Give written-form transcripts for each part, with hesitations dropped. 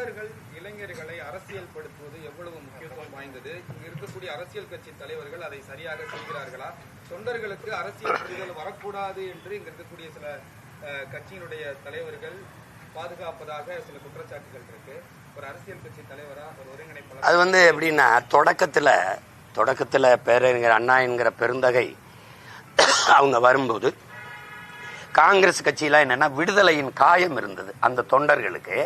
தொண்டர்கள் இளைஞர்களை அரசியல் படுத்துவது எவ்வளவு முக்கியத்துவம் வாய்ந்தது? இங்கு இருக்கக்கூடிய அரசியல் கட்சி தலைவர்கள் அதை சரியாக செய்கிறார்களா? தொண்டர்களுக்கு அரசியல் புரிதல் வரக்கூடாது என்று இங்க இருக்கக்கூடிய சில கட்சியினுடைய தலைவர்கள் பாதுகாப்பதாக சில குற்றச்சாட்டுகள் இருக்கு. ஒரு அரசியல் கட்சி தலைவரா ஒரு ஒருங்கிணைப்பாளர் அது எப்படின்னா தொடக்கத்துல பேரறிஞர் அண்ணா என்கிற பெருந்தகை அவங்க வரும்போது காங்கிரஸ் கட்சியில என்னன்னா விடுதலையின் காயம் இருந்தது அந்த தொண்டர்களுக்கு.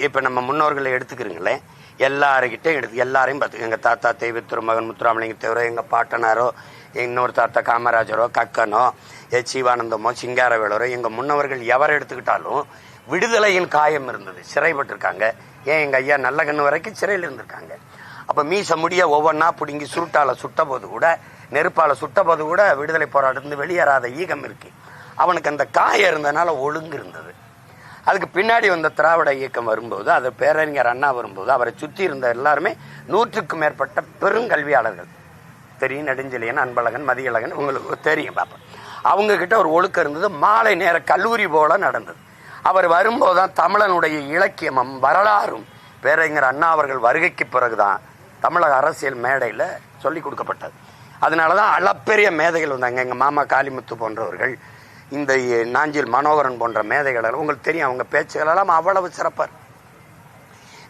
இப்ப நம்ம முன்னோர்களை எடுத்துக்கிறீங்களேன், எல்லாரையும் பார்த்து எங்க தாத்தா தெய்வ திருமகன் முத்துராமலிங்க தேவரோ, எங்க பாட்டனாரோ, இன்னொரு தாத்தா காமராஜரோ, கக்கனோ, சிவானந்தமோ, சிங்காரவேலரோ, எங்க முன்னவர்கள் எவரை எடுத்துக்கிட்டாலும் விடுதலையின் காயம் இருந்தது. சிறைப்பட்டிருக்காங்க. ஏன் எங்க ஐயா நல்ல கண்ணு வரைக்கும் சிறையில் இருந்திருக்காங்க. அப்ப மீச முடிய ஒவ்வொன்னா பிடுங்கி சுருட்டால சுட்ட போது கூட, நெருப்பால சுட்ட போது கூட விடுதலை போராட்டத்திலிருந்து வெளியேறாத ஈகம் இருக்கு. அவனுக்கு அந்த காயம் இருந்ததுனால ஒழுங்கு இருந்தது. அதுக்கு பின்னாடி வந்த திராவிட இயக்கம் வரும்போது, அது பேரறிஞர் அண்ணா வரும்போது, அவரை சுற்றி இருந்த எல்லாருமே 100க்கும் மேற்பட்ட பெருங்கல்வியாளர்கள் தெரியும். நெடுஞ்செழியன், அன்பழகன், மதியழகன், உங்களுக்கு தெரியும். பாப்பா அவங்க கிட்ட ஒரு ஒழுக்கம் இருந்தது. மாலை நேர கல்லூரி போல நடந்தது. அவர் வரும்போதுதான் தமிழனுடைய இலக்கியமும் வரலாறும் பேரறிஞர் அண்ணா அவர்கள் வருகைக்கு பிறகுதான் தமிழக அரசியல் மேடையில சொல்லிக் கொடுக்கப்பட்டது. அதனாலதான் அளப்பெரிய மேதைகள் வந்தாங்க. எங்க மாமா காளிமுத்து போன்றவர்கள், இந்த நாஞ்சில் மனோகரன் போன்ற மேதைகள், உங்களுக்கு தெரியும். அவங்க பேச்சுகள் எல்லாம் அவ்வளவு சிறப்பார்.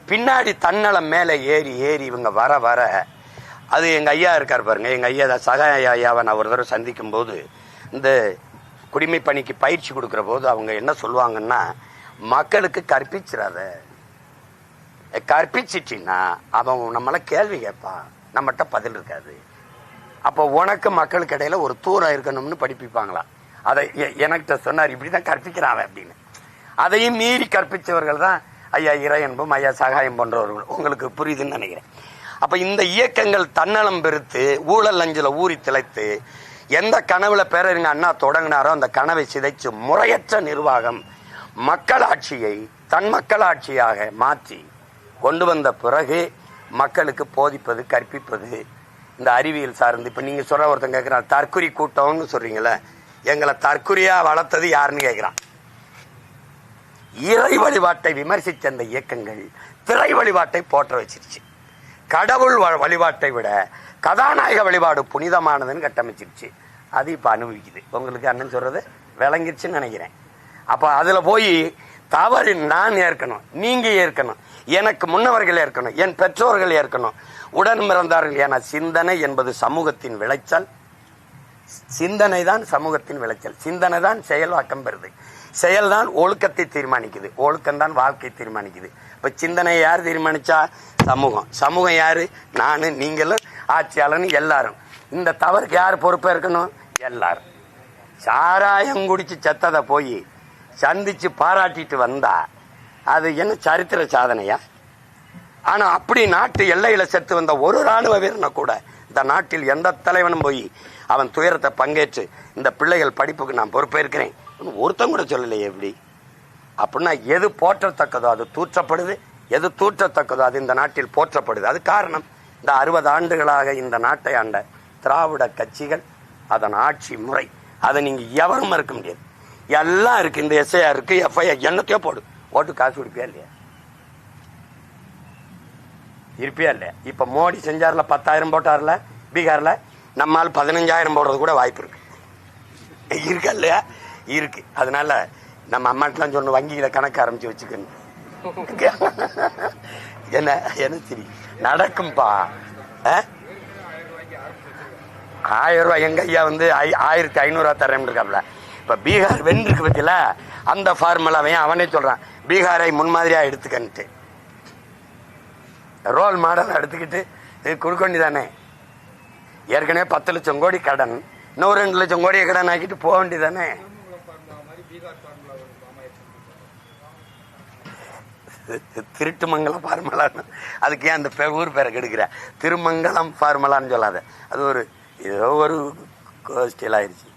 பின்னாடி தன்னலம் மேல ஏறி இவங்க வர வர, அது எங்க ஐயா இருக்கார் பாருங்க, எங்க ஐயா சகாய ஐயாவை நான் ஒரு தடவை சந்திக்கும் போது, இந்த குடிமை பணிக்கு பயிற்சி கொடுக்கிற போது அவங்க என்ன சொல்லுவாங்கன்னா, மக்களுக்கு கற்பிச்சிட்டின்னா அவன் நம்மள கேள்வி கேட்பான், நம்மகிட்ட பதில் இருக்காது. அப்போ உனக்கு மக்களுக்கு இடையில ஒரு தூரம் இருக்கணும்னு படிப்பிப்பாங்களா. அதை எனக்கிட்ட சொன்னார், இப்படிதான் கற்பிக்கிறான் அப்படின்னு. அதையும் மீறி கற்பிச்சவர்கள் தான் ஐயா இறையன்பும் ஐயா சகாயம் போன்றவர்கள். உங்களுக்கு புரியுதுன்னு நினைக்கிறேன். அப்ப இந்த இயக்கங்கள் தன்னலம் பெருத்து ஊழல் அஞ்சில ஊறி திளைத்து எந்த கனவுல பேரறிஞர் அண்ணா தொடங்கினாரோ அந்த கனவை சிதைச்சு முறையற்ற நிர்வாகம் மக்களாட்சியை தன் மக்களாட்சியாக மாற்றி கொண்டு வந்த பிறகு மக்களுக்கு போதிப்பது, கற்பிப்பது, இந்த அறிவியல் சார்ந்து. இப்ப நீங்க சொல்ற ஒருத்தன் கேட்கிறான், தற்குறி கூட்டம்னு சொல்றீங்களே, எங்களை தற்குறியா வளர்த்தது யாருன்னு கேட்கிறான். இறை வழிபாட்டை விமர்சித்த அந்த இயக்கங்கள் திரை வழிபாட்டை போற்ற வச்சிருச்சு. கடவுள் வழிபாட்டை விட கதாநாயக வழிபாடு புனிதமானதுன்னு கட்டமைச்சிருச்சு. அது இப்ப அனுபவிக்குது. உங்களுக்கு அண்ணன் சொல்றது விளங்கிருச்சுன்னு நினைக்கிறேன். அப்ப அதுல போய் தவறு நான் ஏற்கணும், நீங்க ஏற்கணும், எனக்கு முன்னவர்கள் ஏற்கணும், என் பெற்றோர்கள் ஏற்கணும், உடன் பிறந்தார்கள். என சிந்தனை என்பது சமூகத்தின் விளைச்சல். சிந்தனை தான் சமூகத்தின் விளைச்சல். சிந்தனை தான் செயல்வாக்கம் பெறுது. செயல்தான் ஒழுக்கத்தை தீர்மானிக்குது. ஒழுக்கம் தான் வாழ்க்கை தீர்மானிக்குது. இப்ப சிந்தனையை யார் தீர்மானிச்சா? சமூகம். சமூகம் யாரு? நானு, நீங்களும், ஆட்சியாளன், எல்லாரும். இந்த தவறுக்கு யார் பொறுப்பா இருக்கணும்? எல்லாரும். சாராயம் குடிச்சு செத்ததை போய் சந்திச்சு பாராட்டிட்டு வந்தா அது என்ன சரித்திர சாதனையா? ஆனா அப்படி நாட்டு எல்லையில செத்து வந்த ஒரு ராணுவ வீரனை கூட இந்த நாட்டில் எந்த தலைவனும் போய் அவன் துயரத்தை பங்கேற்று இந்த பிள்ளைகள் படிப்புக்கு நான் பொறுப்பேற்கிறேன் ஒருத்தன் கூட சொல்லலையே. எப்படி அப்படின்னா எது போற்றத்தக்கதோ அது தூற்றப்படுது, எது தூற்றத்தக்கதோ அது இந்த நாட்டில் போற்றப்படுது. அது காரணம் இந்த 60 ஆண்டுகளாக இந்த நாட்டை ஆண்ட திராவிட கட்சிகள், அதன் ஆட்சி முறை. அதை நீங்க எவரும் மறுக்க முடியாது. எல்லாம் இருக்கு. இந்த எஸ்ஐஆர் இருக்கு, எஃப்ஐஆர், என்னத்தையோ போடு. ஓட்டு காசு கொடுப்பியா இல்லையா? இருப்பியா இல்லையா? இப்ப மோடி செஞ்சார்ல 10,000 போட்டார்ல பீகார்ல, நம்மால் 15,000 போடுறது கூட வாய்ப்பு இருக்கு. இருக்கா இல்லையா? இருக்கு. அதனால நம்ம அம்மாட்டெல்லாம் சொன்ன வங்கியில கணக்கு ஆரம்பிச்சு வச்சுக்கணும். என்ன தெரியும் நடக்கும்பா. 1000 ரூபாய் எங்க ஐயா 1500 தரேன் இருக்காப்ல. இப்ப பீகார் வென்றிருக்கு பத்தியில அந்த ஃபார்முலாவையும் அவனே சொல்றான், பீகாரை முன்மாதிரியா எடுத்துக்கிட்டு ரோல் மாடல் எடுத்துக்கிட்டு கொடுக்க வேண்டியதானே. ஏற்கனவே 10 லட்சம் கோடி கடன், இன்னும் 2 லட்சம் கோடியை கடன் ஆக்கிட்டு போக வேண்டியதானே. திருட்டுமங்கலம் ஃபார்முலா, அதுக்கு ஏன் அந்த ஊர் பேரை கெடுக்கிற? திருமங்கலம் ஃபார்முலான்னு சொல்லாத. அது ஒரு ஏதோ ஒரு கோஷ்டியில் ஆயிடுச்சு.